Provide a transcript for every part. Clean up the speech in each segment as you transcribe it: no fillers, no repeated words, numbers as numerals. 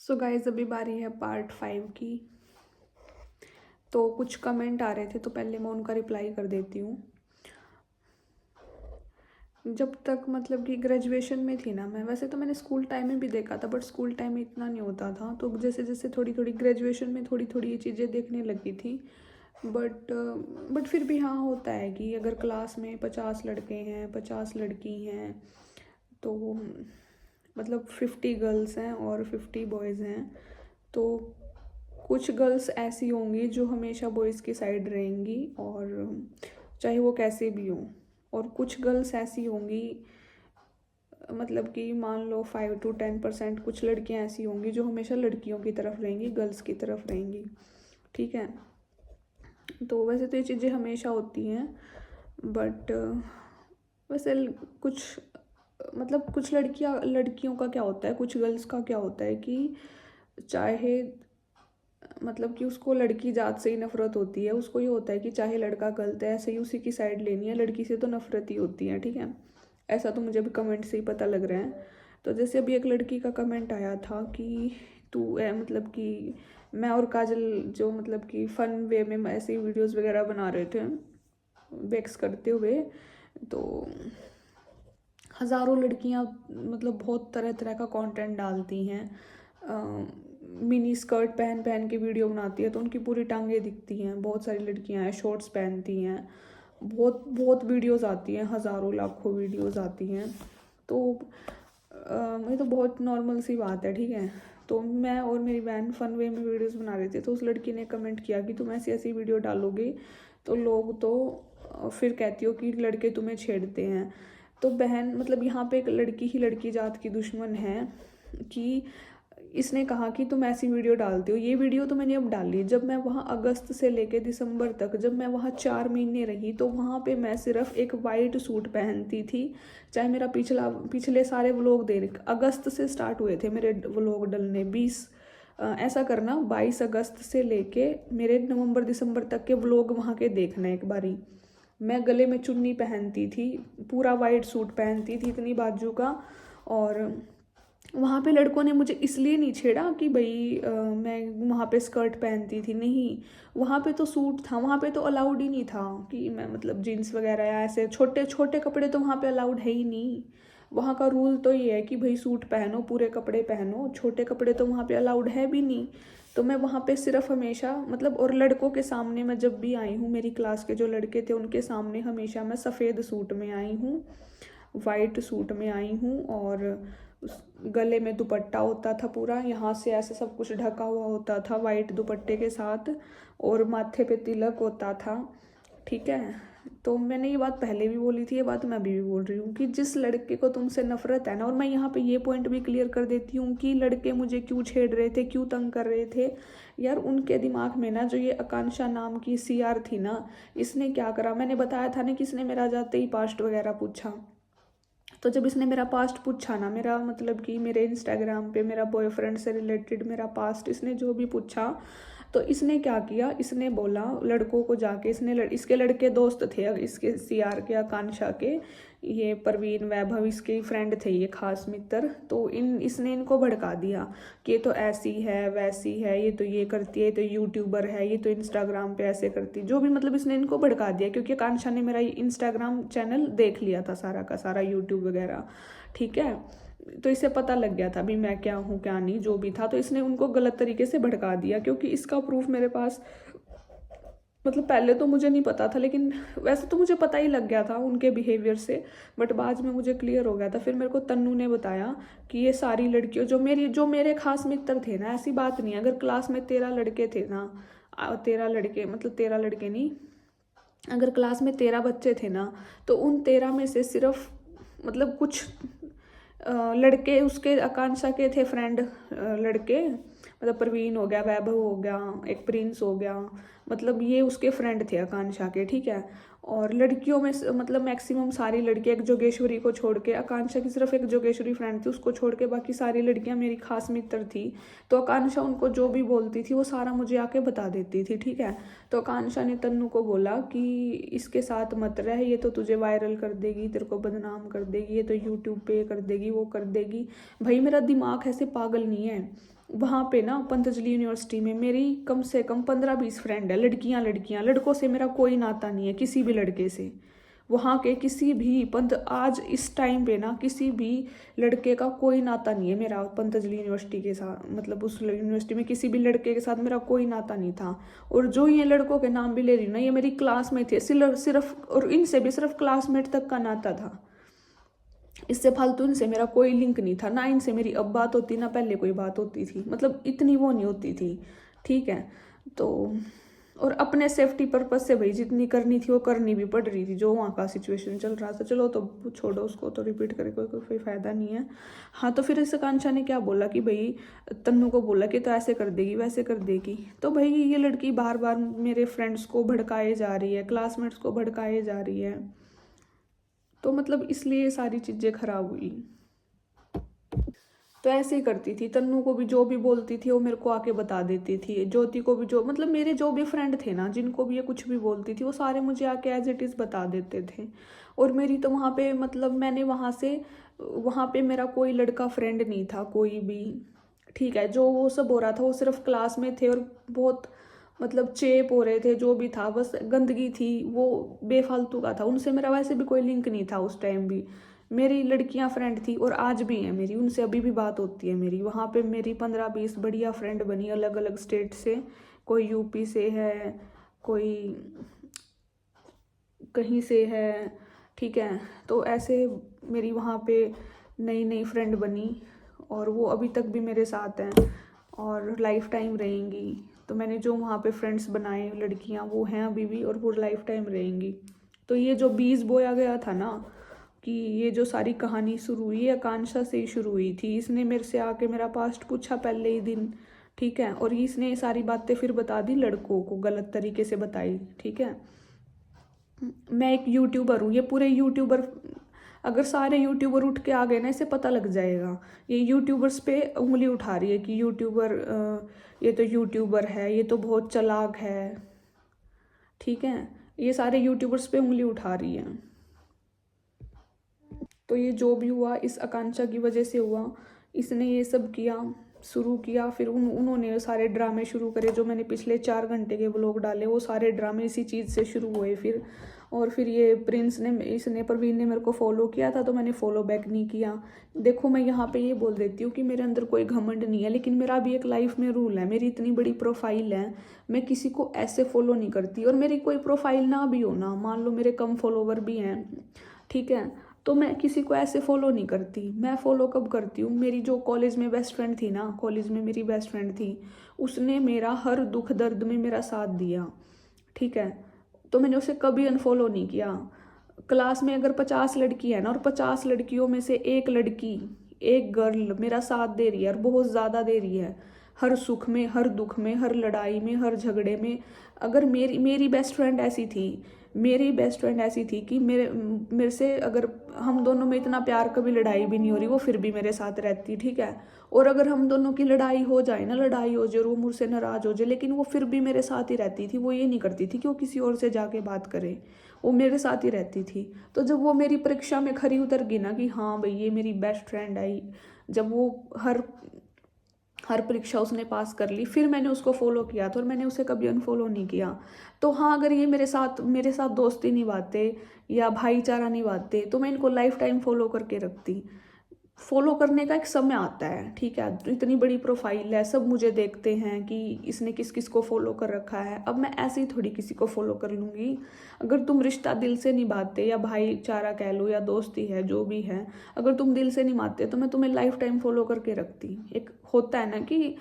So guys अभी बारी है पार्ट 5 की। तो कुछ कमेंट आ रहे थे तो पहले मैं उनका रिप्लाई कर देती हूँ। जब तक मतलब कि ग्रेजुएशन में थी ना मैं, वैसे तो मैंने स्कूल टाइम में भी देखा था बट स्कूल टाइम में इतना नहीं होता था। तो जैसे जैसे थोड़ी थोड़ी ग्रेजुएशन में थोड़ी थोड़ी ये चीज़ें देखने लगी थी। बट फिर भी हाँ होता है कि अगर क्लास में 50 लड़के हैं 50 लड़की हैं तो मतलब 50 गर्ल्स हैं और 50 बॉयज़ हैं। तो कुछ गर्ल्स ऐसी होंगी जो हमेशा बॉयज़ की साइड रहेंगी और चाहे वो कैसे भी हों। और कुछ गर्ल्स ऐसी होंगी, मतलब कि मान लो 5 to 10% कुछ लड़कियां ऐसी होंगी जो हमेशा लड़कियों की तरफ रहेंगी, गर्ल्स की तरफ रहेंगी। ठीक है। तो वैसे तो ये चीज़ें हमेशा होती हैं बट वैसे कुछ मतलब कुछ लड़कियों का क्या होता है, कुछ गर्ल्स का क्या होता है कि चाहे मतलब कि उसको लड़की जात से ही नफरत होती है। उसको ये होता है कि चाहे लड़का गलत है ऐसे ही उसी की साइड लेनी है, लड़की से तो नफरत ही होती है। ठीक है। ऐसा तो मुझे अभी कमेंट से ही पता लग रहा है। तो जैसे अभी एक लड़की का कमेंट आया था कि तू मतलब कि मैं और काजल जो मतलब कि फ़न वे में ऐसे ही वीडियोस वगैरह बना रहे थे वेक्स करते हुए, तो हज़ारों लड़कियां मतलब बहुत तरह तरह का कंटेंट डालती हैं। मिनी स्कर्ट पहन पहन के वीडियो बनाती है तो उनकी पूरी टांगें दिखती हैं। बहुत सारी लड़कियां हैं शॉर्ट्स पहनती हैं। बहुत बहुत वीडियोस आती हैं, हज़ारों लाखों वीडियोस आती हैं। तो ये तो बहुत नॉर्मल सी बात है। ठीक है। तो मैं और मेरी बहन फन वे में वीडियोस बना रहे थे तो उस लड़की ने कमेंट किया कि तुम ऐसी ऐसी वीडियो डालोगी तो लोग तो फिर कहती हो कि लड़के तुम्हें छेड़ते हैं। तो बहन मतलब यहाँ पे एक लड़की ही लड़की जात की दुश्मन है कि इसने कहा कि तुम ऐसी वीडियो डालते हो। ये वीडियो तो मैंने अब डाली जब मैं वहाँ अगस्त से लेके दिसंबर तक, जब मैं वहाँ 4 महीने रही तो वहाँ पे मैं सिर्फ एक वाइट सूट पहनती थी। चाहे मेरा पिछले सारे व्लॉग देख, अगस्त से स्टार्ट हुए थे मेरे व्लॉग डलने। 20 ऐसा करना 22 अगस्त से लेके मेरे नवंबर दिसंबर तक के व्लॉग वहाँ के देखना एक बारी। मैं गले में चुन्नी पहनती थी, पूरा वाइट सूट पहनती थी इतनी बाजू का। और वहाँ पे लड़कों ने मुझे इसलिए नहीं छेड़ा कि भाई मैं वहाँ पे स्कर्ट पहनती थी, नहीं। वहाँ पे तो सूट था, वहाँ पे तो अलाउड ही नहीं था कि मैं मतलब जीन्स वगैरह या ऐसे छोटे छोटे कपड़े तो वहाँ पे अलाउड है ही नहीं। वहाँ का रूल तो ये है कि भाई सूट पहनो, पूरे कपड़े पहनो, छोटे कपड़े तो वहाँ पे अलाउड है भी नहीं। तो मैं वहाँ पे सिर्फ हमेशा मतलब, और लड़कों के सामने मैं जब भी आई हूँ, मेरी क्लास के जो लड़के थे उनके सामने हमेशा मैं सफ़ेद सूट में आई हूँ, वाइट सूट में आई हूँ। और उस गले में दुपट्टा होता था पूरा, यहाँ से ऐसे सब कुछ ढका हुआ होता था वाइट दुपट्टे के साथ, और माथे पे तिलक होता था। ठीक है। तो मैंने ये बात पहले भी बोली थी, ये बात मैं अभी भी बोल रही हूँ कि जिस लड़के को तुमसे नफरत है ना, और मैं यहाँ पे ये पॉइंट भी क्लियर कर देती हूँ कि लड़के मुझे क्यों छेड़ रहे थे, क्यों तंग कर रहे थे। यार उनके दिमाग में ना जो ये आकांक्षा नाम की सीआर थी ना, इसने क्या करा, मैंने बताया था ना कि इसने मेरा जाते ही पास्ट वगैरह पूछा। तो जब इसने मेरा पास्ट पूछा ना, मेरा मतलब कि मेरे इंस्टाग्राम पे मेरा बॉयफ्रेंड से रिलेटेड मेरा पास्ट इसने जो भी पूछा, तो इसने क्या किया, इसने बोला लड़कों को जाके, इसके लड़के दोस्त थे इसके सीआर के, आकांक्षा के, ये परवीन वैभव इसके फ्रेंड थे, ये खास मित्र। तो इसने इनको भड़का दिया कि ये तो ऐसी है वैसी है, ये तो ये करती है, ये तो यूट्यूबर है, ये तो इंस्टाग्राम पे ऐसे करती, जो भी मतलब इसने इनको भड़का दिया क्योंकि आकांक्षा ने मेरा इंस्टाग्राम चैनल देख लिया था सारा का सारा, यूट्यूब वगैरह। ठीक है। तो इसे पता लग गया था भी मैं क्या हूँ क्या नहीं, जो भी था। तो इसने उनको गलत तरीके से भड़का दिया क्योंकि इसका प्रूफ मेरे पास, मतलब पहले तो मुझे नहीं पता था, लेकिन वैसे तो मुझे पता ही लग गया था उनके बिहेवियर से, बट बाद में मुझे क्लियर हो गया था। फिर मेरे को तन्नू ने बताया कि ये सारी लड़कियों जो मेरे खास मित्र थे ना, ऐसी बात नहीं है, अगर क्लास में 13 लड़के थे ना, 13 लड़के मतलब 13 लड़के नहीं, अगर क्लास में 13 बच्चे थे ना, तो उन 13 में से सिर्फ मतलब कुछ लड़के उसके आकांक्षा के थे फ्रेंड, लड़के मतलब प्रवीण हो गया, वैभव हो गया, एक प्रिंस हो गया, मतलब ये उसके फ्रेंड थे आकांक्षा के। ठीक है। और लड़कियों में मतलब मैक्सिमम सारी लड़कियां, एक जोगेश्वरी को छोड़ के, आकांक्षा की सिर्फ एक जोगेश्वरी फ्रेंड थी, उसको छोड़ के बाकी सारी लड़कियां मेरी खास मित्र थी। तो आकांक्षा उनको जो भी बोलती थी वो सारा मुझे आके बता देती थी। ठीक है। तो आकांक्षा ने तन्नू को बोला कि इसके साथ मत रह, ये तो तुझे वायरल कर देगी, तेरे को बदनाम कर देगी, ये तो यूट्यूब पे कर देगी, वो कर देगी। भाई मेरा दिमाग ऐसे पागल नहीं है। वहाँ पे ना पतंजलि यूनिवर्सिटी में मेरी कम से कम 15-20 फ्रेंड है, लड़कियाँ लड़कियाँ। लड़कों से मेरा कोई नाता नहीं है, किसी भी लड़के से। वहाँ के किसी भी आज इस टाइम पे ना किसी भी लड़के का कोई नाता नहीं है मेरा पतंजलि यूनिवर्सिटी के साथ, मतलब उस यूनिवर्सिटी में किसी भी लड़के के साथ मेरा कोई नाता नहीं था। और जो ये लड़कों के नाम भी ले रही हूँ ना, ये मेरी क्लास में थे सिर्फ, और इनसे भी सिर्फ क्लासमेट तक का नाता था। इससे फालतू इनसे मेरा कोई लिंक नहीं था, ना इनसे मेरी अब बात होती ना पहले कोई बात होती थी, मतलब इतनी वो नहीं होती थी। ठीक है, तो और अपने सेफ्टी पर्पज से भाई जितनी करनी थी वो करनी भी पड़ रही थी, जो वहाँ का सिचुएशन चल रहा था। चलो तो छोड़ो, उसको तो रिपीट करके कोई फायदा नहीं है। हाँ, तो फिर इस आकांक्षा ने क्या बोला कि भाई तन्नू को बोला कि तो ऐसे कर देगी वैसे कर देगी। तो भाई ये लड़की बार बार मेरे फ्रेंड्स को भड़काए जा रही है, क्लासमेट्स को भड़काए जा रही है, तो मतलब इसलिए सारी चीज़ें खराब हुई। तो ऐसे ही करती थी, तन्नू को भी जो भी बोलती थी वो मेरे को आके बता देती थी, ज्योति को भी, जो मतलब मेरे जो भी फ्रेंड थे ना, जिनको भी ये कुछ भी बोलती थी वो सारे मुझे आके एज इट इज़ बता देते थे। और मेरी तो वहाँ पे मतलब मैंने वहाँ पे मेरा कोई लड़का फ्रेंड नहीं था कोई भी। ठीक है, जो वो सब हो रहा था वो सिर्फ क्लास में थे, और बहुत मतलब चेप हो रहे थे, जो भी था बस गंदगी थी, वो बेफालतू का था। उनसे मेरा वैसे भी कोई लिंक नहीं था उस टाइम भी। मेरी लड़कियां फ्रेंड थी और आज भी हैं मेरी, उनसे अभी भी बात होती है मेरी। वहाँ पे मेरी 15-20 बढ़िया फ्रेंड बनी, अलग अलग स्टेट से, कोई यूपी से है, कोई कहीं से है। ठीक है, तो ऐसे मेरी वहाँ पे नई नई फ्रेंड बनी, और वो अभी तक भी मेरे साथ हैं और लाइफ टाइम रहेंगी। तो मैंने जो वहाँ पे फ्रेंड्स बनाए लड़कियाँ, वो हैं अभी भी और पूरा लाइफ टाइम रहेंगी। तो ये जो बीज बोया गया था ना, कि ये जो सारी कहानी शुरू हुई है आकांक्षा से ही शुरू हुई थी। इसने मेरे से आके मेरा पास्ट पूछा पहले ही दिन। ठीक है, और इसने ये सारी बातें फिर बता दी लड़कों को, गलत तरीके से बताई। ठीक है, मैं एक यूट्यूबर हूँ, ये पूरे यूट्यूबर, अगर सारे यूट्यूबर उठ के आ गए ना, इसे पता लग जाएगा। ये यूट्यूबर्स पे उंगली उठा रही है कि यूट्यूबर, ये तो यूट्यूबर है, ये तो बहुत चालाक है। ठीक है, ये सारे यूट्यूबर्स पे उंगली उठा रही है। तो ये जो भी हुआ इस आकांक्षा की वजह से हुआ। इसने ये सब किया, शुरू किया, फिर उन्होंने सारे ड्रामे शुरू करे। जो मैंने पिछले 4 घंटे के व्लॉग डाले, वो सारे ड्रामे इसी चीज़ से शुरू हुए फिर। और फिर ये प्रिंस ने, इसने, प्रवीण ने मेरे को फॉलो किया था, तो मैंने फॉलो बैक नहीं किया। देखो, मैं यहाँ पे ये बोल देती हूँ कि मेरे अंदर कोई घमंड नहीं है, लेकिन मेरा भी एक लाइफ में रूल है। मेरी इतनी बड़ी प्रोफाइल है, मैं किसी को ऐसे फॉलो नहीं करती। और मेरी कोई प्रोफाइल ना भी हो ना, मान लो मेरे कम फॉलोवर भी हैं, ठीक है, तो मैं किसी को ऐसे फॉलो नहीं करती। मैं फॉलो कब करती हूँ, मेरी जो कॉलेज में बेस्ट फ्रेंड थी ना, कॉलेज में मेरी बेस्ट फ्रेंड थी, उसने मेरा हर दुख दर्द में मेरा साथ दिया। ठीक है, तो मैंने उसे कभी अनफॉलो नहीं किया। क्लास में अगर 50 लड़की है ना, और 50 लड़कियों में से एक लड़की, एक गर्ल मेरा साथ दे रही है, और बहुत ज़्यादा दे रही है, हर सुख में, हर दुख में, हर लड़ाई में, हर झगड़े में। अगर मेरी बेस्ट फ्रेंड ऐसी थी, मेरी बेस्ट फ्रेंड ऐसी थी कि मेरे से, अगर हम दोनों में इतना प्यार, कभी लड़ाई भी नहीं हो रही, वो फिर भी मेरे साथ रहती। ठीक है, और अगर हम दोनों की लड़ाई हो जाए ना, लड़ाई हो जाए और वो मुझसे नाराज हो जाए, लेकिन वो फिर भी मेरे साथ ही रहती थी। वो ये नहीं करती थी कि वो किसी और से जाके बात करे, वो मेरे साथ ही रहती थी। तो जब वो मेरी परीक्षा में खरी उतर गई ना कि हाँ भाई ये मेरी बेस्ट फ्रेंड आई, जब वो हर परीक्षा उसने पास कर ली, फिर मैंने उसको फॉलो किया था, और मैंने उसे कभी अनफॉलो नहीं किया। तो हाँ, अगर ये मेरे साथ दोस्ती निभाते या भाईचारा निभाते, तो मैं इनको लाइफ टाइम फॉलो करके रखती। फॉलो करने का एक समय आता है। ठीक है, इतनी बड़ी प्रोफाइल है, सब मुझे देखते हैं कि इसने किस किस को फॉलो कर रखा है। अब मैं ऐसे ही थोड़ी किसी को फॉलो कर लूँगी। अगर तुम रिश्ता दिल से निभाते, या भाईचारा कह लो, या दोस्ती है, जो भी है, अगर तुम दिल से निभाते, तो मैं तुम्हें लाइफ टाइम फॉलो करके रखती। एक होता है ना कि,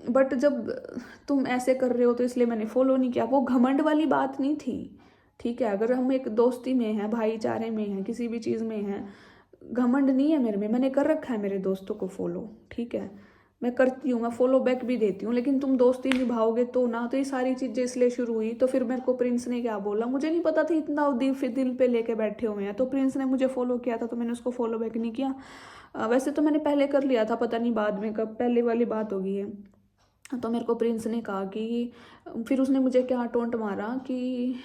बट जब तुम ऐसे कर रहे हो तो इसलिए मैंने फॉलो नहीं किया। वो घमंड वाली बात नहीं थी। ठीक है, अगर हम एक दोस्ती में हैं, भाईचारे में हैं, किसी भी चीज़ में हैं, घमंड नहीं है मेरे में। मैंने कर रखा है मेरे दोस्तों को फॉलो। ठीक है, मैं करती हूँ, मैं फॉलो बैक भी देती हूँ, लेकिन तुम दोस्ती निभाओगे तो ना। तो ये सारी चीज़ें इसलिए शुरू हुई। तो फिर मेरे को प्रिंस ने क्या बोला, मुझे नहीं पता था इतना दिल पे लेके बैठे हुए हैं। तो प्रिंस ने मुझे फॉलो किया था, तो मैंने उसको फॉलो बैक नहीं किया। वैसे तो मैंने पहले कर लिया था, पता नहीं बाद में कब, पहले वाली बात हो गई है। तो मेरे को प्रिंस ने कहा कि, फिर उसने मुझे क्या टोंट मारा कि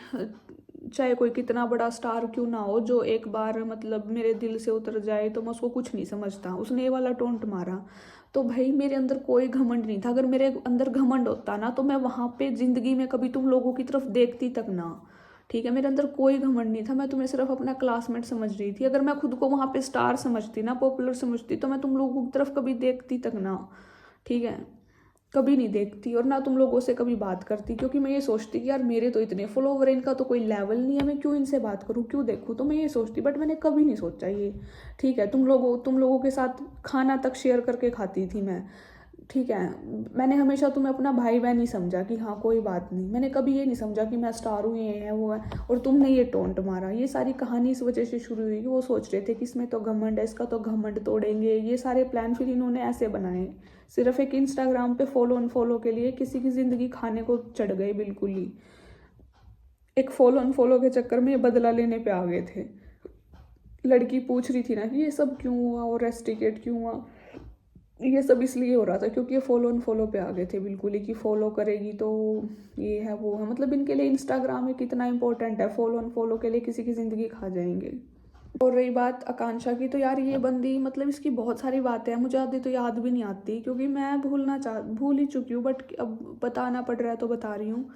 चाहे कोई कितना बड़ा स्टार क्यों ना हो, जो एक बार मतलब मेरे दिल से उतर जाए तो मैं उसको कुछ नहीं समझता। उसने ये वाला टोंट मारा। तो भाई मेरे अंदर कोई घमंड नहीं था। अगर मेरे अंदर घमंड होता ना तो मैं वहाँ पे ज़िंदगी में कभी तुम लोगों की तरफ देखती तक ना। ठीक है, मेरे अंदर कोई घमंड नहीं था, मैं तुम्हें सिर्फ अपना क्लासमेट समझ रही थी। अगर मैं खुद को वहाँ पे स्टार समझती ना, पॉपुलर समझती, तो मैं तुम लोगों की तरफ कभी देखती तक ना। ठीक है, कभी नहीं देखती और ना तुम लोगों से कभी बात करती, क्योंकि मैं ये सोचती कि यार मेरे तो इतने फॉलोवर हैं, इनका तो कोई लेवल नहीं है, मैं क्यों इनसे बात करूँ, क्यों देखूँ, तो मैं ये सोचती। बट मैंने कभी नहीं सोचा ये। ठीक है, तुम लोगों के साथ खाना तक शेयर करके खाती थी मैं। ठीक है, मैंने हमेशा तुम्हें अपना भाई बहन ही समझा कि हाँ कोई बात नहीं। मैंने कभी ये नहीं समझा कि मैं स्टार हूँ, ये है वो है। और तुमने ये टोंट मारा। ये सारी कहानी इस वजह से शुरू हुई कि वो सोच रहे थे कि इसमें तो घमंड है, इसका तो घमंड तोड़ेंगे। ये सारे प्लान फिर इन्होंने ऐसे बनाए, सिर्फ एक इंस्टाग्राम पे फॉलो अनफॉलो के लिए किसी की ज़िंदगी खाने को चढ़ गए बिल्कुल ही। एक फॉलो अनफॉलो के चक्कर में ये बदला लेने पे आ गए थे। लड़की पूछ रही थी ना कि ये सब क्यों हुआ और रेस्टिकेट क्यों हुआ। ये सब इसलिए हो रहा था क्योंकि ये फॉलो अनफॉलो पे आ गए थे बिल्कुल ही, कि फॉलो करेगी तो ये है वो है। मतलब इनके लिए इंस्टाग्राम में कितना इंपॉर्टेंट है, फॉलो अनफॉलो के लिए किसी की ज़िंदगी खा जाएंगे। और रही बात आकांक्षा की, तो यार ये बंदी मतलब इसकी बहुत सारी बातें हैं, मुझे आधी तो याद भी नहीं आती क्योंकि मैं भूल ही चुकी हूँ। बट अब बताना पड़ रहा है तो बता रही हूँ।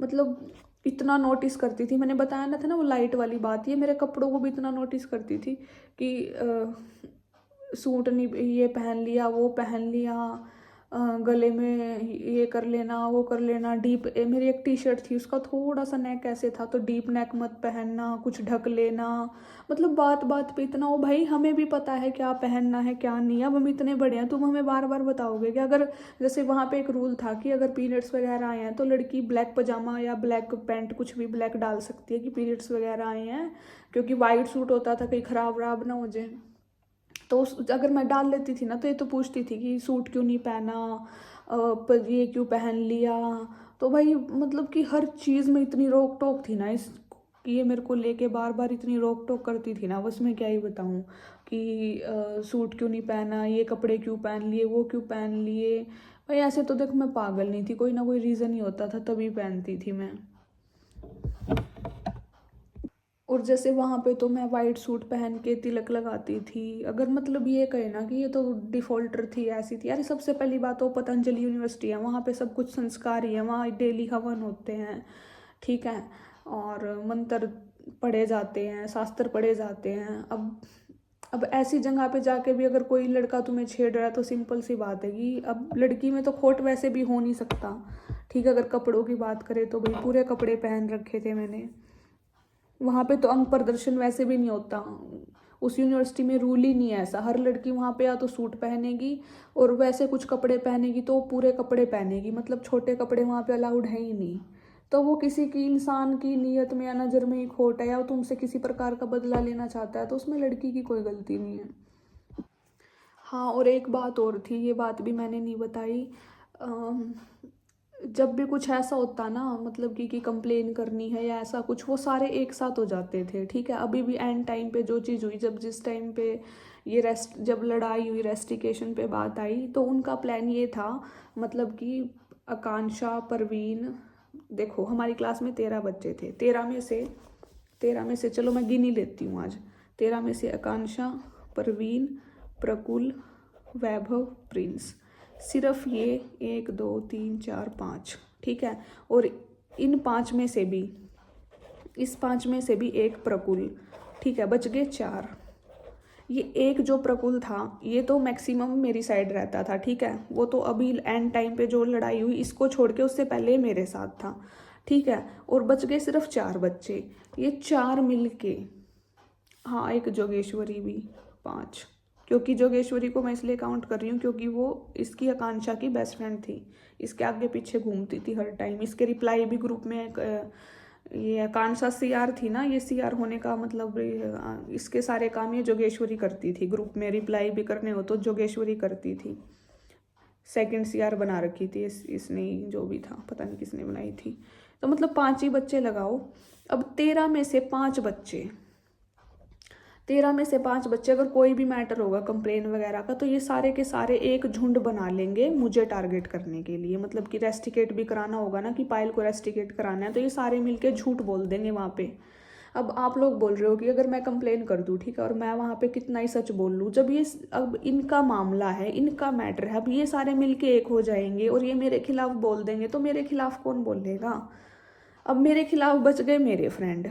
मतलब इतना नोटिस करती थी, मैंने बताया ना था ना वो लाइट वाली बात, ये मेरे कपड़ों को भी इतना नोटिस करती थी कि सूट नहीं ये पहन लिया, वो पहन लिया, गले में ये कर लेना, वो कर लेना, डीप मेरी एक टी शर्ट थी उसका थोड़ा सा नेक ऐसे था तो डीप नेक मत पहनना, कुछ ढक लेना। मतलब बात बात पे इतना। ओ भाई हमें भी पता है क्या पहनना है क्या नहीं, अब हम इतने बड़े हैं, तुम हमें बार बार बताओगे कि अगर जैसे वहाँ पे एक रूल था कि अगर पीरियड्स वगैरह आए हैं तो लड़की ब्लैक पजामा या ब्लैक पैंट कुछ भी ब्लैक डाल सकती है कि पीरियड्स वगैरह आए हैं, क्योंकि वाइट सूट होता था कहीं खराब वराब ना हो जाए। तो अगर मैं डाल लेती थी ना तो ये तो पूछती थी कि सूट क्यों नहीं पहना, पर ये क्यों पहन लिया। तो भाई मतलब कि हर चीज़ में इतनी रोक टोक थी ना इस कि ये मेरे को लेके बार बार इतनी रोक टोक करती थी ना, बस मैं क्या ही बताऊँ कि सूट क्यों नहीं पहना, ये कपड़े क्यों पहन लिए, वो क्यों पहन लिए। भाई ऐसे तो देख मैं पागल नहीं थी, कोई ना कोई रीज़न ही होता था तभी पहनती थी मैं। और जैसे वहाँ पे तो मैं वाइट सूट पहन के तिलक लगाती थी। अगर मतलब ये कहे ना कि ये तो डिफ़ॉल्टर थी, ऐसी थी, अरे सबसे पहली बात तो पतंजलि यूनिवर्सिटी है, वहाँ पे सब कुछ संस्कार ही है, वहाँ डेली हवन होते हैं। ठीक है, और मंत्र पढ़े जाते हैं, शास्त्र पढ़े जाते हैं। अब ऐसी जगह पे जाके भी अगर कोई लड़का तुम्हें छेड़ रहा है तो सिंपल सी बात है कि अब लड़की में तो खोट वैसे भी हो नहीं सकता। ठीक है, अगर कपड़ों की बात करें तो भाई पूरे कपड़े पहन रखे थे मैंने। वहाँ पे तो अंग प्रदर्शन वैसे भी नहीं होता, उस यूनिवर्सिटी में रूल ही नहीं है ऐसा। हर लड़की वहाँ पे या तो सूट पहनेगी और वैसे कुछ कपड़े पहनेगी तो पूरे कपड़े पहनेगी, मतलब छोटे कपड़े वहाँ पे अलाउड है ही नहीं। तो वो किसी की इंसान की नीयत में या नज़र में ही खोट है, या वो तुमसे किसी प्रकार का बदला लेना चाहता है, तो उसमें लड़की की कोई गलती नहीं है। हाँ, और एक बात और थी, ये बात भी मैंने नहीं बताई। अम, जब भी कुछ ऐसा होता ना, मतलब कि कंप्लेन करनी है या ऐसा कुछ, वो सारे एक साथ हो जाते थे। ठीक है, अभी भी एंड टाइम पे जो चीज़ हुई, जिस टाइम पे ये जब लड़ाई हुई, रेस्टिकेशन पे बात आई, तो उनका प्लान ये था, मतलब कि आकांक्षा, परवीन, देखो हमारी क्लास में 13 बच्चे थे, 13 में से चलो मैं गिन ही लेती हूँ आज। 13 में से आकांक्षा, परवीन, प्रकुल, वैभव, प्रिंस, सिर्फ ये 1 2 3 4 5। ठीक है, और इन 5 में से भी, इस 5 में से भी एक प्रकुल। ठीक है, बच गए 4। ये एक जो प्रकुल था ये तो मैक्सिमम मेरी साइड रहता था। ठीक है, वो तो अभी एंड टाइम पे जो लड़ाई हुई इसको छोड़ के उससे पहले मेरे साथ था। ठीक है, और बच गए सिर्फ 4 बच्चे, ये 4 मिलके, हाँ एक जोगेश्वरी भी, 5। क्योंकि जोगेश्वरी को मैं इसलिए काउंट कर रही हूँ क्योंकि वो इसकी आकांक्षा की बेस्ट फ्रेंड थी, इसके आगे पीछे घूमती थी हर टाइम, इसके रिप्लाई भी ग्रुप में ये आकांक्षा सीआर थी ना, ये सीआर होने का मतलब इसके सारे काम ये जोगेश्वरी करती थी, ग्रुप में रिप्लाई भी करने हो तो जोगेश्वरी करती थी। सेकंड सीआर बना रखी थी इसने, जो भी था पता नहीं किसने बनाई थी। तो मतलब 5 ही बच्चे लगाओ। अब 13 में से 5 बच्चे, 13 में से 5 बच्चे, अगर कोई भी मैटर होगा कंप्लेन वगैरह का तो ये सारे के सारे एक झुंड बना लेंगे मुझे टारगेट करने के लिए। मतलब कि रेस्टिकेट भी कराना होगा ना, कि पायल को रेस्टिकेट कराना है, तो ये सारे मिलके झूठ बोल देंगे वहाँ पे। अब आप लोग बोल रहे हो कि अगर मैं कंप्लेन कर दूँ, ठीक है, और मैं वहाँ पे कितना ही सच बोल लूँ, जब ये अब इनका मामला है, इनका मैटर है, अब ये सारे मिलके एक हो जाएंगे और ये मेरे खिलाफ बोल देंगे, तो मेरे खिलाफ कौन बोलेगा? अब मेरे खिलाफ बच गए मेरे फ्रेंड,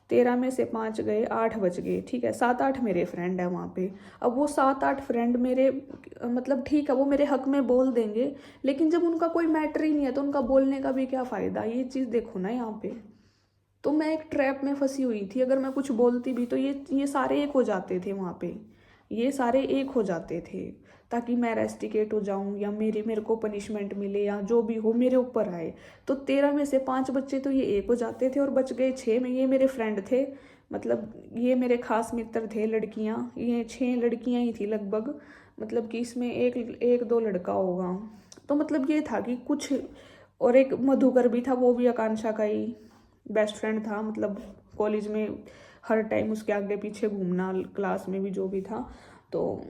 13 में से 5 गए, 8 बच गए, ठीक है, 7-8 मेरे फ्रेंड है वहाँ पे। अब वो 7-8 फ्रेंड मेरे, मतलब ठीक है वो मेरे हक में बोल देंगे, लेकिन जब उनका कोई मैटर ही नहीं है तो उनका बोलने का भी क्या फ़ायदा? ये चीज़ देखो ना यहाँ पे। तो मैं एक ट्रैप में फंसी हुई थी, अगर मैं कुछ बोलती भी तो ये सारे एक हो जाते थे वहाँ पे, ये सारे एक हो जाते थे, ताकि मैं रेस्टिकेट हो जाऊँ या मेरे को पनिशमेंट मिले या जो भी हो मेरे ऊपर आए। तो 13 में से 5 बच्चे तो ये एक हो जाते थे और बच गए 6 में ये मेरे फ्रेंड थे, मतलब ये मेरे खास मित्र थे, लड़कियाँ, ये 6 लड़कियाँ ही थी लगभग, मतलब कि इसमें एक दो लड़का होगा। तो मतलब ये था कि कुछ, और एक मधुकर भी था, वो भी आकांक्षा का ही बेस्ट फ्रेंड था, मतलब कॉलेज में हर टाइम उसके आगे पीछे घूमना, क्लास में भी जो भी था, तो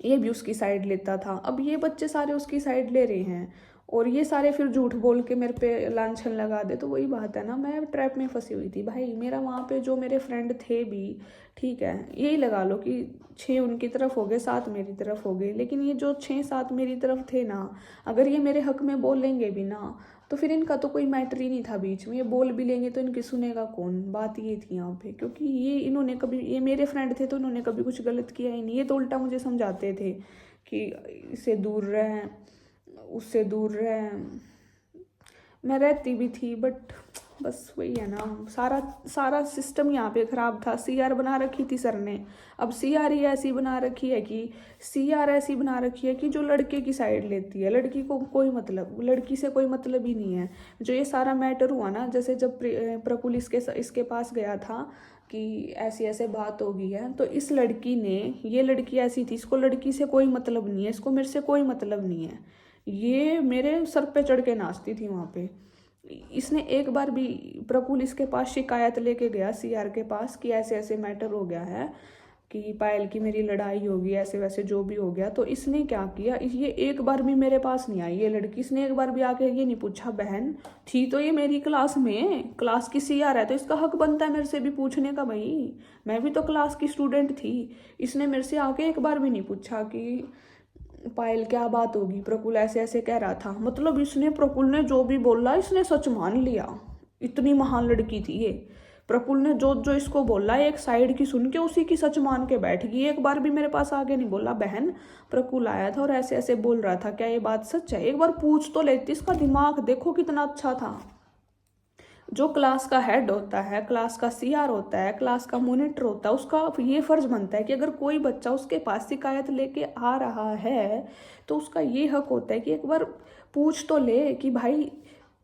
ये भी उसकी साइड लेता था। अब ये बच्चे सारे उसकी साइड ले रहे हैं और ये सारे फिर झूठ बोल के मेरे पे लांछन लगा दे, तो वही बात है ना, मैं ट्रैप में फंसी हुई थी भाई। मेरा वहाँ पे जो मेरे फ्रेंड थे भी, ठीक है, यही लगा लो कि 6 उनकी तरफ हो गए, 7 मेरी तरफ हो गए, लेकिन ये जो 6-7 मेरी तरफ थे ना, अगर ये मेरे हक में बोल लेंगे भी ना, तो फिर इनका तो कोई मैटर ही नहीं था बीच में, ये बोल भी लेंगे तो इनकी सुनेगा कौन? बात ये थी यहाँ पे, क्योंकि ये मेरे फ्रेंड थे तो इन्होंने कभी कुछ गलत किया ही नहीं, ये तो उल्टा मुझे समझाते थे कि इससे दूर रहें, उससे दूर रहें। मैं रहती भी थी, बट बस वही है ना, सारा सारा सिस्टम यहाँ पे ख़राब था। सीआर बना रखी थी सर ने, अब सीआर ही ऐसी बना रखी है कि सीआर ऐसी बना रखी है कि जो लड़के की साइड लेती है, लड़की को कोई मतलब, लड़की से कोई मतलब ही नहीं है। जो ये सारा मैटर हुआ ना, जैसे जब प्रफुल्ल इसके पास गया था कि ऐसी ऐसे बात हो गई है, तो इस लड़की ने, ये लड़की ऐसी थी, इसको लड़की से कोई मतलब नहीं है, इसको मेरे से कोई मतलब नहीं है, ये मेरे सर पे चढ़ के नाचती थी वहाँ पे। इसने एक बार भी, प्रफुल्ल इसके पास शिकायत लेके गया सीआर के पास कि ऐसे ऐसे मैटर हो गया है, कि पायल की मेरी लड़ाई होगी, ऐसे वैसे जो भी हो गया, तो इसने क्या किया, ये एक बार भी मेरे पास नहीं आई ये लड़की, इसने एक बार भी आके ये नहीं पूछा, बहन थी तो ये मेरी क्लास में, क्लास की सीआर है तो इसका हक बनता है मेरे से भी पूछने का, भाई मैं भी तो क्लास की स्टूडेंट थी। इसने मेरे से आके एक बार भी नहीं पूछा कि पायल क्या बात होगी, प्रफुल्ल ऐसे ऐसे कह रहा था, मतलब इसने, प्रफुल्ल ने जो भी बोला इसने सच मान लिया, इतनी महान लड़की थी ये। प्रफुल्ल ने जो जो इसको बोला एक साइड की सुन के उसी की सच मान के बैठ गई, एक बार भी मेरे पास आगे नहीं बोला, बहन प्रफुल्ल आया था और ऐसे ऐसे बोल रहा था, क्या ये बात सच है? एक बार पूछ तो लेती, इसका दिमाग देखो कितना अच्छा था। जो क्लास का हेड होता है, क्लास का सीआर होता है, क्लास का मॉनिटर होता है, उसका ये फर्ज बनता है कि अगर कोई बच्चा उसके पास शिकायत लेके आ रहा है तो उसका ये हक होता है कि एक बार पूछ तो ले कि भाई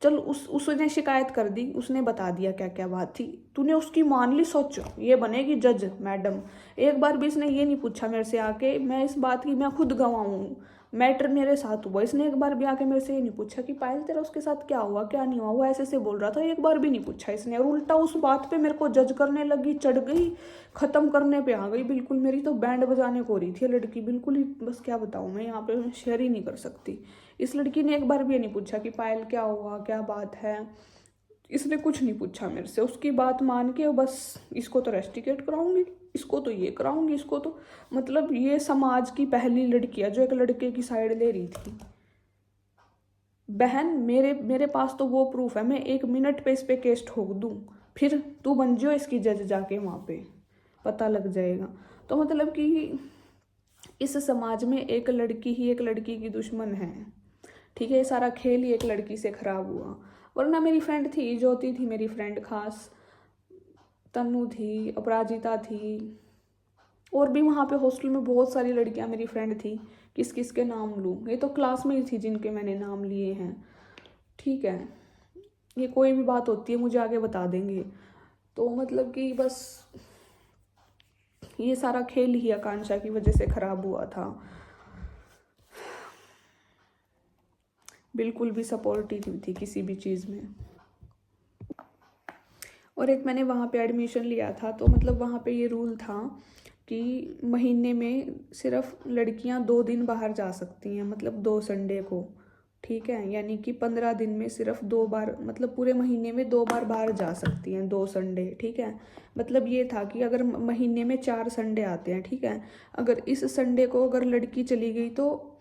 चल, उसने शिकायत कर दी, उसने बता दिया क्या क्या बात थी, तूने उसकी मान ली, सोच ये बनेगी जज मैडम। एक बार भी इसने ये नहीं पूछा मेरे से आके, मैं इस बात की मैं खुद गवाह हूँ, मैटर मेरे साथ हुआ, इसने एक बार भी आके मेरे से ये नहीं पूछा कि पायल तेरा उसके साथ क्या हुआ क्या नहीं हुआ, वो ऐसे से बोल रहा था, एक बार भी नहीं पूछा इसने, और उल्टा उस बात पे मेरे को जज करने लगी, चढ़ गई, खत्म करने पे आ गई बिल्कुल। मेरी तो बैंड बजाने को रही थी लड़की बिल्कुल ही, बस क्या बताऊँ मैं, यहाँ पे शेयर ही नहीं कर सकती। इस लड़की ने एक बार भी ये नहीं पूछा कि पायल क्या हुआ क्या बात है, इसने कुछ नहीं पूछा मेरे से, उसकी बात मान के बस इसको तो रेस्टिकेट कराऊंगी, इसको तो ये कराऊंगी, इसको तो, मतलब ये समाज की पहली लड़की है जो एक लड़के की साइड ले रही थी। बहन मेरे पास तो वो प्रूफ है, मैं 1 मिनट पे इस पे केस ठोक दूँ, फिर तू बन जियो इसकी जज, जाके वहाँ पे पता लग जाएगा। तो मतलब कि इस समाज में एक लड़की ही एक लड़की की दुश्मन है, ठीक है, ये सारा खेल ही एक लड़की से खराब हुआ। वरना मेरी फ्रेंड थी, ज्योति थी मेरी फ्रेंड खास, तन्नू थी, अपराजिता थी, और भी वहाँ पे हॉस्टल में बहुत सारी लड़कियाँ मेरी फ्रेंड थी, किस किस के नाम लूँ, ये तो क्लास में ही थी जिनके मैंने नाम लिए हैं, ठीक है, ये कोई भी बात होती है मुझे आगे बता देंगे। तो मतलब कि बस ये सारा खेल ही आकांक्षा की वजह से खराब हुआ था, बिल्कुल भी सपोर्टिव नहीं थी किसी भी चीज़ में। और एक मैंने वहाँ पे एडमिशन लिया था, तो मतलब वहाँ पे ये रूल था कि महीने में सिर्फ लड़कियाँ 2 दिन बाहर जा सकती हैं, मतलब 2 संडे को, ठीक है, यानी कि 15 दिन में सिर्फ 2 बार, मतलब पूरे महीने में 2 बार बाहर जा सकती हैं, 2 संडे। ठीक है, मतलब ये था कि अगर महीने में 4 संडे आते हैं, ठीक है, अगर इस संडे को अगर लड़की चली गई तो,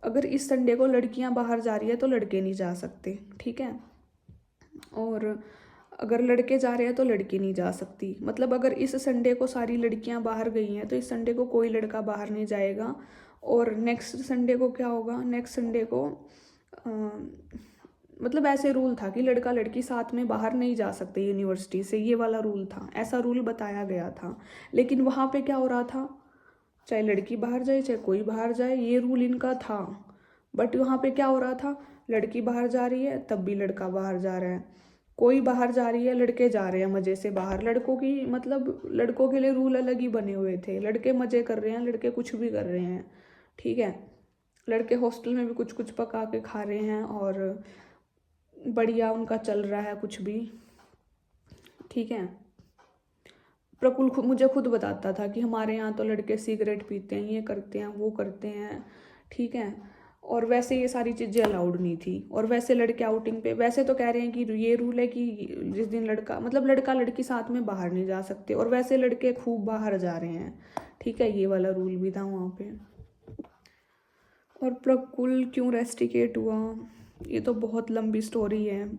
अगर इस संडे को लड़कियां बाहर जा रही है तो लड़के नहीं जा सकते। ठीक है, और अगर लड़के जा रहे हैं तो लड़की नहीं जा सकती। मतलब अगर इस संडे को सारी लड़कियां बाहर गई हैं तो इस संडे को कोई लड़का बाहर नहीं जाएगा। और नेक्स्ट संडे को क्या होगा, नेक्स्ट संडे को अ, मतलब ऐसे रूल था कि लड़का लड़की साथ में बाहर नहीं जा सकते यूनिवर्सिटी से, ये वाला रूल था, ऐसा रूल बताया गया था। लेकिन वहाँ पे क्या हो रहा था, चाहे लड़की बाहर जाए चाहे कोई बाहर जाए, ये रूल इनका था। बट वहाँ पे क्या हो रहा था, लड़की बाहर जा रही है तब भी लड़का बाहर जा रहा है, कोई बाहर जा रही है, लड़के जा रहे हैं मज़े से बाहर। लड़कों की मतलब लड़कों के लिए रूल अलग ही बने हुए थे, लड़के मज़े कर रहे हैं, लड़के कुछ भी कर रहे हैं। ठीक है, लड़के हॉस्टल में भी कुछ कुछ पका के खा रहे हैं और बढ़िया उनका चल रहा है कुछ भी। ठीक है, प्रकुल मुझे खुद बताता था कि हमारे यहाँ तो लड़के सिगरेट पीते हैं, ये करते हैं, वो करते हैं। ठीक है, और वैसे ये सारी चीज़ें अलाउड नहीं थी। और वैसे लड़के आउटिंग पे, वैसे तो कह रहे हैं कि ये रूल है कि जिस दिन लड़का, मतलब लड़का लड़की साथ में बाहर नहीं जा सकते, और वैसे लड़के खूब बाहर जा रहे हैं। ठीक है, ये वाला रूल भी था वहाँ पे। और प्रकुल क्यों रेस्टिकेट हुआ, ये तो बहुत लंबी स्टोरी है,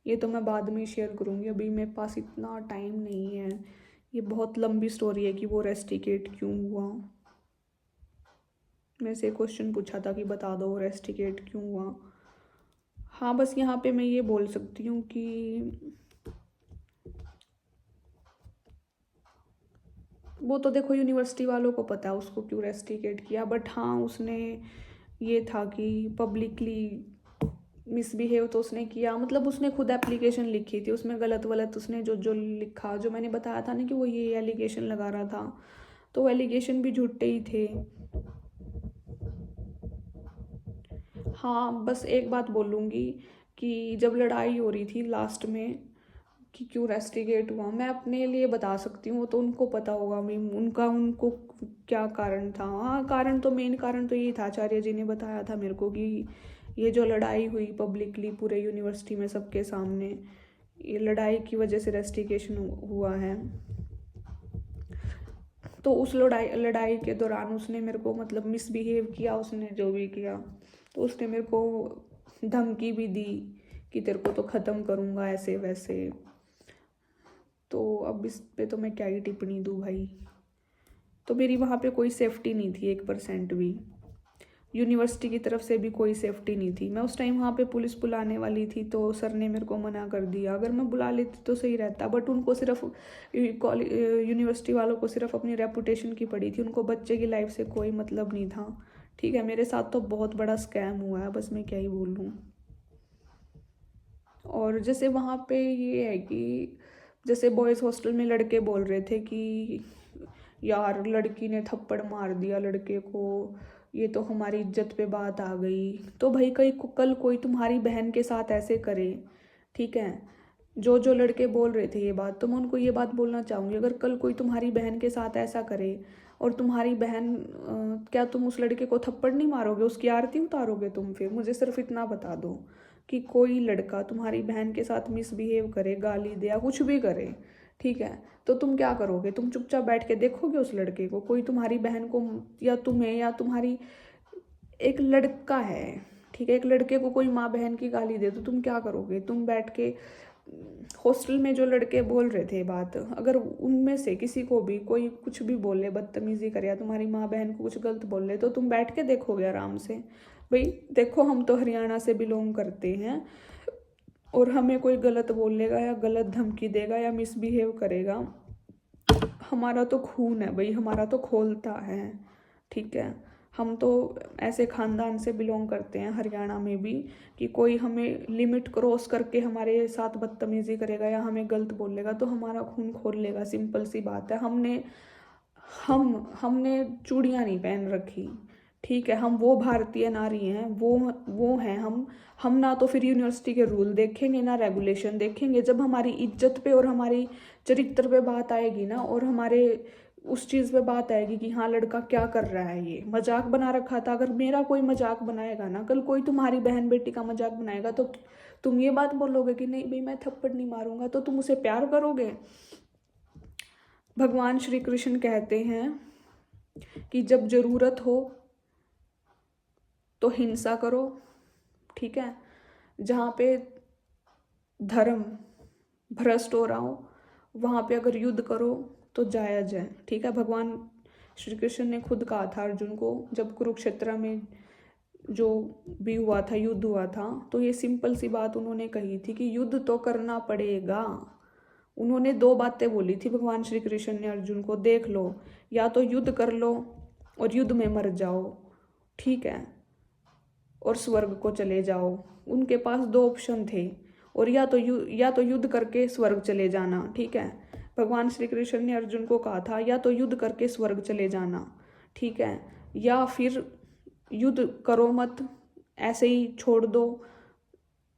ये तो मैं बाद में शेयर करूँगी, अभी मेरे पास इतना टाइम नहीं है। ये बहुत लंबी स्टोरी है कि वो रेस्टिकेट क्यों हुआ। मेरे से क्वेश्चन पूछा था कि बता दो वो रेस्टिकेट क्यों हुआ। हाँ, बस यहाँ पे मैं ये बोल सकती हूँ कि वो तो देखो यूनिवर्सिटी वालों को पता है उसको क्यों रेस्टिकेट किया, बट हाँ उसने ये था कि पब्लिकली मिसबिहेव तो उसने किया। मतलब उसने खुद एप्लीकेशन लिखी थी, उसमें गलत वलत उसने जो जो लिखा, जो मैंने बताया था ना कि वो ये एलिगेशन लगा रहा था, तो वो एलिगेशन भी झूठे ही थे। हाँ, बस एक बात बोलूँगी कि जब लड़ाई हो रही थी लास्ट में कि क्यों रेस्टिकेट हुआ, मैं अपने लिए बता सकती हूँ, तो उनको पता होगा मैं उनका, उनको क्या कारण था। हाँ, कारण तो, मेन कारण तो यही था, आचार्य जी ने बताया था मेरे को कि ये जो लड़ाई हुई पब्लिकली पूरे यूनिवर्सिटी में सबके सामने, ये लड़ाई की वजह से रेस्टिकेशन हुआ है। तो उस लड़ाई लड़ाई के दौरान उसने मेरे को मतलब मिसबिहेव किया, उसने जो भी किया, तो उसने मेरे को धमकी भी दी कि तेरे को तो ख़त्म करूँगा ऐसे वैसे। तो अब इस पे तो मैं क्या ही टिप्पणी दूँ भाई। तो मेरी वहाँ पे कोई सेफ्टी नहीं थी 1% भी, यूनिवर्सिटी की तरफ से भी कोई सेफ्टी नहीं थी। मैं उस टाइम वहाँ पे पुलिस बुलाने वाली थी तो सर ने मेरे को मना कर दिया, अगर मैं बुला लेती तो सही रहता। बट उनको सिर्फ यूनिवर्सिटी वालों को सिर्फ अपनी रेपुटेशन की पड़ी थी, उनको बच्चे की लाइफ से कोई मतलब नहीं था। ठीक है, मेरे साथ तो बहुत बड़ा स्कैम हुआ है, बस मैं क्या ही बोल लूँ। और जैसे वहाँ पे ये है कि जैसे बॉयज़ हॉस्टल में लड़के बोल रहे थे कि यार लड़की ने थप्पड़ मार दिया लड़के को, ये तो हमारी इज्जत पे बात आ गई। तो भाई कल कोई तुम्हारी बहन के साथ ऐसे करे, ठीक है, जो जो लड़के बोल रहे थे ये बात, तो मैं उनको ये बात बोलना चाहूँगी, अगर कल कोई तुम्हारी बहन के साथ ऐसा करे और तुम्हारी बहन क्या तुम उस लड़के को थप्पड़ नहीं मारोगे, उसकी आरती उतारोगे तुम? फिर मुझे सिर्फ इतना बता दो कि कोई लड़का तुम्हारी बहन के साथ मिसबिहेव करे, गाली दे या कुछ भी करे, ठीक है, तो तुम क्या करोगे? तुम चुपचाप बैठ के देखोगे उस लड़के को? कोई तुम्हारी बहन को या तुम्हें या तुम्हारी, एक लड़का है, ठीक है, एक लड़के को कोई माँ बहन की गाली दे तो तुम क्या करोगे? तुम बैठ के हॉस्टल में जो लड़के बोल रहे थे बात, अगर उनमें से किसी को भी कोई कुछ भी बोले, बदतमीजी करे या तुम्हारी माँ बहन को कुछ गलत बोले, तो तुम बैठ के देखोगे आराम से? भाई देखो, हम तो हरियाणा से बिलोंग करते हैं और हमें कोई गलत बोलेगा या गलत धमकी देगा या मिसबिहेव करेगा, हमारा तो खून है भाई, हमारा तो खोलता है। ठीक है, हम तो ऐसे ख़ानदान से बिलोंग करते हैं हरियाणा में भी कि कोई हमें लिमिट क्रॉस करके हमारे साथ बदतमीज़ी करेगा या हमें गलत बोलेगा तो हमारा खून खोल लेगा, सिंपल सी बात है। हमने चूड़ियाँ नहीं पहन रखी, ठीक है, हम वो भारतीय नारी हैं, वो हैं हम ना तो फिर यूनिवर्सिटी के रूल देखेंगे ना रेगुलेशन देखेंगे। जब हमारी इज्जत पे और हमारी चरित्र पे बात आएगी ना, और हमारे उस चीज़ पे बात आएगी कि हाँ लड़का क्या कर रहा है, ये मजाक बना रखा था। अगर मेरा कोई मजाक बनाएगा ना, कल कोई तुम्हारी बहन बेटी का मजाक बनाएगा, तो तुम ये बात बोलोगे कि नहीं भाई मैं थप्पड़ नहीं मारूंगा, तो तुम उसे प्यार करोगे? भगवान श्री कृष्ण कहते हैं कि जब जरूरत हो तो हिंसा करो, ठीक है, जहाँ पे धर्म भ्रष्ट हो रहा हो वहाँ पे अगर युद्ध करो तो जायज है, ठीक है। भगवान श्री कृष्ण ने खुद कहा था अर्जुन को, जब कुरुक्षेत्र में जो भी हुआ था, युद्ध हुआ था, तो ये सिंपल सी बात उन्होंने कही थी कि युद्ध तो करना पड़ेगा। उन्होंने दो बातें बोली थी भगवान श्री कृष्ण ने अर्जुन को, देख लो या तो युद्ध कर लो और युद्ध में मर जाओ, ठीक है, और स्वर्ग को चले जाओ। उनके पास दो ऑप्शन थे, और या तो युद्ध करके स्वर्ग चले जाना, ठीक है। भगवान श्री कृष्ण ने अर्जुन को कहा था या तो युद्ध करके स्वर्ग चले जाना, ठीक है, या फिर युद्ध करो मत, ऐसे ही छोड़ दो,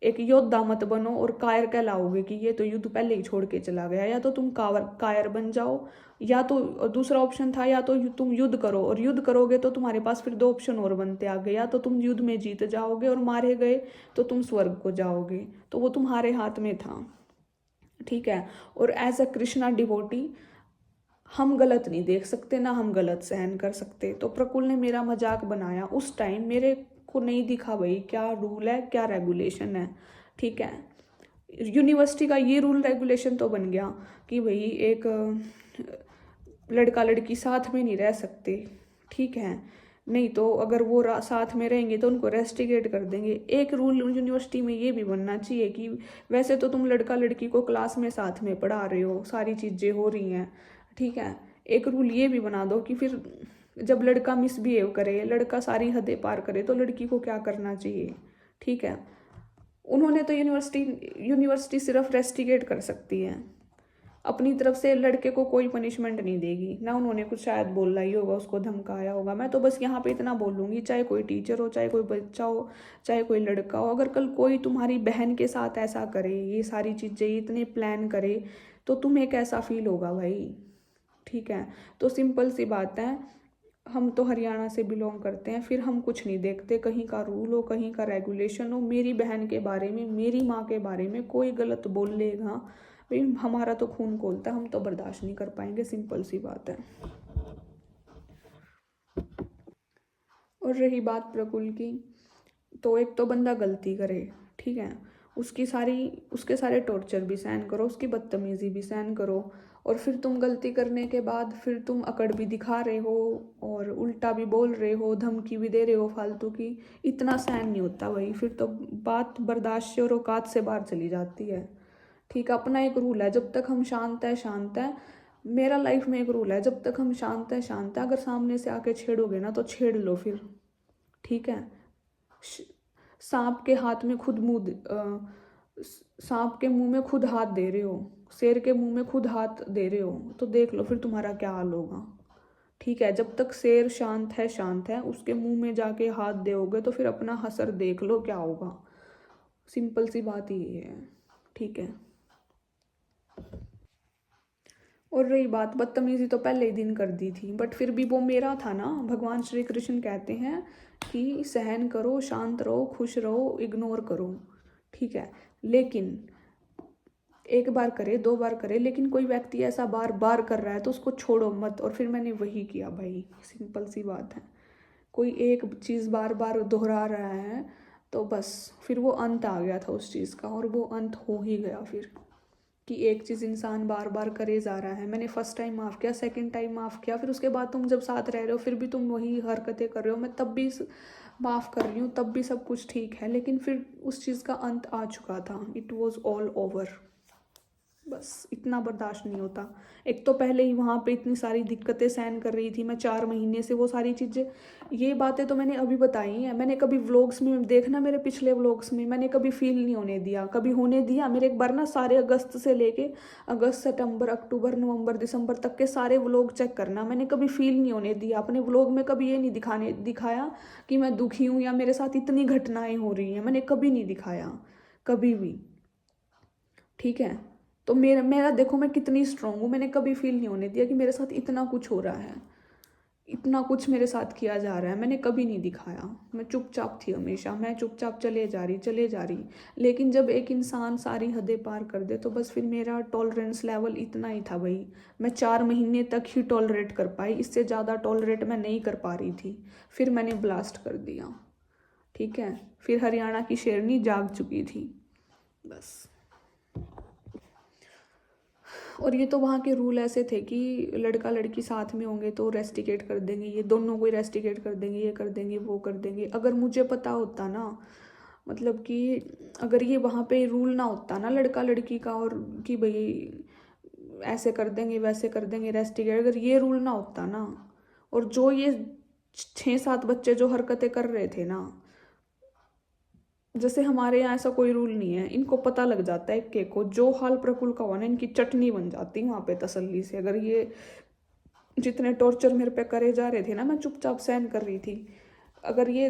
एक योद्धा मत बनो और कायर कहलाओगे कि ये तो युद्ध पहले ही छोड़ के चला गया। या तो तुम कायर बन जाओ, या तो दूसरा ऑप्शन था या तो तुम युद्ध करो, और युद्ध करोगे तो तुम्हारे पास फिर दो ऑप्शन और बनते आगे, या तो तुम युद्ध में जीत जाओगे और मारे गए तो तुम स्वर्ग को जाओगे, तो वो तुम्हारे हाथ में था, ठीक है। और एज अ कृष्णा डिवोटी हम गलत नहीं देख सकते, ना हम गलत सहन कर सकते। तो प्रकुल ने मेरा मजाक बनाया उस टाइम, मेरे को नहीं दिखा भाई क्या रूल है क्या रेगुलेशन है, ठीक है। यूनिवर्सिटी का ये रूल रेगुलेशन तो बन गया कि भाई एक लड़का लड़की साथ में नहीं रह सकते, ठीक है, नहीं तो अगर वो साथ में रहेंगे तो उनको रेस्टिकेट कर देंगे। एक रूल यूनिवर्सिटी में ये भी बनना चाहिए कि वैसे तो तुम लड़का लड़की को क्लास में साथ में पढ़ा रहे हो, सारी चीज़ें हो रही हैं, ठीक है, एक रूल ये भी बना दो कि फिर जब लड़का मिसबिहेव करे, लड़का सारी हदें पार करे, तो लड़की को क्या करना चाहिए, ठीक है। उन्होंने तो यूनिवर्सिटी सिर्फ रेस्टिकेट कर सकती है, अपनी तरफ से लड़के को कोई पनिशमेंट नहीं देगी ना। उन्होंने कुछ शायद बोला ही होगा, उसको धमकाया होगा। मैं तो बस यहाँ पे इतना बोलूँगी, चाहे कोई टीचर हो, चाहे कोई बच्चा हो, चाहे कोई लड़का हो, अगर कल कोई तुम्हारी बहन के साथ ऐसा करे, ये सारी चीज़ें इतने प्लान करे, तो तुम्हें कैसा फील होगा भाई, ठीक है। तो सिंपल सी बात है, हम तो हरियाणा से बिलोंग करते हैं, फिर हम कुछ नहीं देखते, कहीं का रूल हो कहीं का रेगुलेशन हो। मेरी बहन के बारे में, मेरी माँ के बारे में कोई गलत बोल लेगा भाई, हमारा तो खून खोलता है, हम तो बर्दाश्त नहीं कर पाएंगे, सिंपल सी बात है। और रही बात प्रकुल की, तो एक तो बंदा गलती करे, ठीक है, उसके सारे टॉर्चर भी सहन करो, उसकी बदतमीजी भी सहन करो, और फिर तुम गलती करने के बाद फिर तुम अकड़ भी दिखा रहे हो और उल्टा भी बोल रहे हो, धमकी भी दे रहे हो फालतू की, इतना सहन नहीं होता भाई, फिर तो बात बर्दाश्त से और औकात से बाहर चली जाती है, ठीक है। अपना एक रूल है, जब तक हम शांत है शांत है। मेरा लाइफ में एक रूल है, जब तक हम शांत है शांत है। अगर सामने से आके छेड़ोगे ना तो छेड़ लो फिर, ठीक है। सांप के हाथ में खुद सांप के मुंह में खुद हाथ दे रहे हो, शेर के मुंह में खुद हाथ दे रहे हो, तो देख लो फिर तुम्हारा क्या हाल होगा, ठीक है। जब तक शेर शांत है, उसके मुंह में जाके हाथ दोगे तो फिर अपना हसर देख लो क्या होगा, सिंपल सी बात ये है, ठीक है। और रही बात बदतमीजी, तो पहले ही दिन कर दी थी, बट फिर भी वो मेरा था ना। भगवान श्री कृष्ण कहते हैं कि सहन करो, शांत रहो, खुश रहो, इग्नोर करो, ठीक है। लेकिन एक बार करे, दो बार करे, लेकिन कोई व्यक्ति ऐसा बार बार कर रहा है तो उसको छोड़ो मत। और फिर मैंने वही किया भाई, सिंपल सी बात है। कोई एक चीज़ बार बार दोहरा रहा है तो बस फिर वो अंत आ गया था उस चीज़ का, और वो अंत हो ही गया फिर, कि एक चीज़ इंसान बार बार करे जा रहा है। मैंने फर्स्ट टाइम माफ़ किया, सेकंड टाइम माफ़ किया, फिर उसके बाद तुम जब साथ रह रहे हो फिर भी तुम वही हरकतें कर रहे हो, मैं तब भी माफ़ कर रही हूँ, तब भी सब कुछ ठीक है, लेकिन फिर उस चीज़ का अंत आ चुका था, इट वॉज ऑल ओवर। बस इतना बर्दाश्त नहीं होता। एक तो पहले ही वहाँ पे इतनी सारी दिक्कतें सहन कर रही थी मैं 4 महीने से, वो सारी चीज़ें, ये बातें तो मैंने अभी बताई हैं। मैंने कभी व्लॉग्स में देखना, मेरे पिछले व्लॉग्स में मैंने कभी फील नहीं होने दिया, कभी होने दिया। मेरे एक बार ना सारे अगस्त से लेके अगस्त, सितंबर, अक्टूबर, नवंबर, दिसंबर तक के सारे व्लॉग चेक करना, मैंने कभी फील नहीं होने दिया अपने व्लॉग में। कभी ये नहीं दिखाया कि मैं दुखी हूँ या मेरे साथ इतनी घटनाएं हो रही हैं, मैंने कभी नहीं दिखाया, कभी भी, ठीक है। तो मेरा देखो मैं कितनी स्ट्रांग हूँ, मैंने कभी फील नहीं होने दिया कि मेरे साथ इतना कुछ हो रहा है, इतना कुछ मेरे साथ किया जा रहा है, मैंने कभी नहीं दिखाया। मैं चुपचाप थी हमेशा, मैं चुपचाप चले जा रही। लेकिन जब एक इंसान सारी हदें पार कर दे तो बस फिर मेरा टॉलरेंस लेवल इतना ही था भाई। मैं 4 महीने तक ही टॉलरेट कर पाई, इससे ज़्यादा टॉलरेट मैं नहीं कर पा रही थी। फिर मैंने ब्लास्ट कर दिया, ठीक है। फिर हरियाणा की शेरनी जाग चुकी थी बस। और ये तो वहाँ के रूल ऐसे थे कि लड़का लड़की साथ में होंगे तो रेस्टिकेट कर देंगे, ये दोनों को रेस्टिकेट कर देंगे, ये कर देंगे, वो कर देंगे। अगर मुझे पता होता ना, मतलब कि अगर ये वहाँ पे रूल ना होता ना लड़का लड़की का, और कि भाई ऐसे कर देंगे वैसे कर देंगे रेस्टिकेट, अगर ये रूल ना होता ना, और जो ये 6-7 बच्चे जो हरकतें कर रहे थे ना, जैसे हमारे यहाँ ऐसा कोई रूल नहीं है, इनको पता लग जाता है एक एक को, जो हाल प्रफुल्ल का हुआ ना, इनकी चटनी बन जाती वहाँ पे तसल्ली से। अगर ये जितने टॉर्चर मेरे पे करे जा रहे थे ना, मैं चुपचाप सहन कर रही थी, अगर ये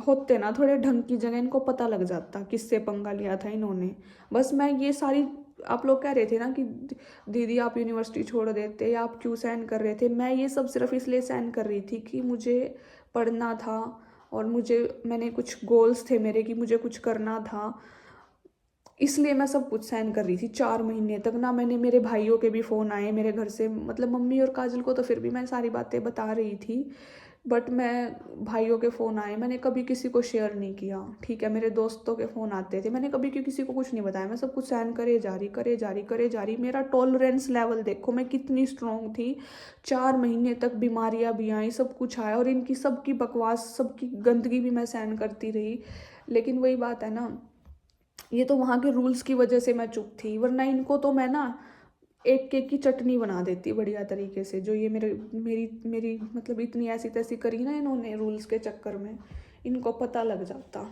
होते ना थोड़े ढंग की जगह, इनको पता लग जाता किससे पंगा लिया था इन्होंने। बस मैं ये सारी, आप लोग कह रहे थे ना कि दीदी आप यूनिवर्सिटी छोड़ देते या आप क्यों सहन कर रहे थे, मैं ये सब सिर्फ इसलिए सहन कर रही थी कि मुझे पढ़ना था, और मैंने कुछ गोल्स थे मेरे कि मुझे कुछ करना था, इसलिए मैं सब कुछ सहन कर रही थी 4 महीने तक ना। मैंने, मेरे भाइयों के भी फ़ोन आए मेरे घर से, मतलब मम्मी और काजल को तो फिर भी मैं सारी बातें बता रही थी, बट मैं, भाइयों के फ़ोन आए, मैंने कभी किसी को शेयर नहीं किया, ठीक है। मेरे दोस्तों के फ़ोन आते थे, मैंने कभी किसी को कुछ नहीं बताया, मैं सब कुछ सहन करे जा रही। मेरा टॉलरेंस लेवल देखो मैं कितनी स्ट्रॉन्ग थी। 4 महीने तक बीमारियां भी आई, सब कुछ आया, और इनकी सबकी बकवास, सबकी गंदगी भी मैं सहन करती रही। लेकिन वही बात है ना, ये तो वहाँ के रूल्स की वजह से मैं चुप थी, वरना इनको तो मैं ना एक केक की चटनी बना देती बढ़िया तरीके से। जो ये मेरी मतलब इतनी ऐसी तैसी करी ना इन्होंने रूल्स के चक्कर में, इनको पता लग जाता।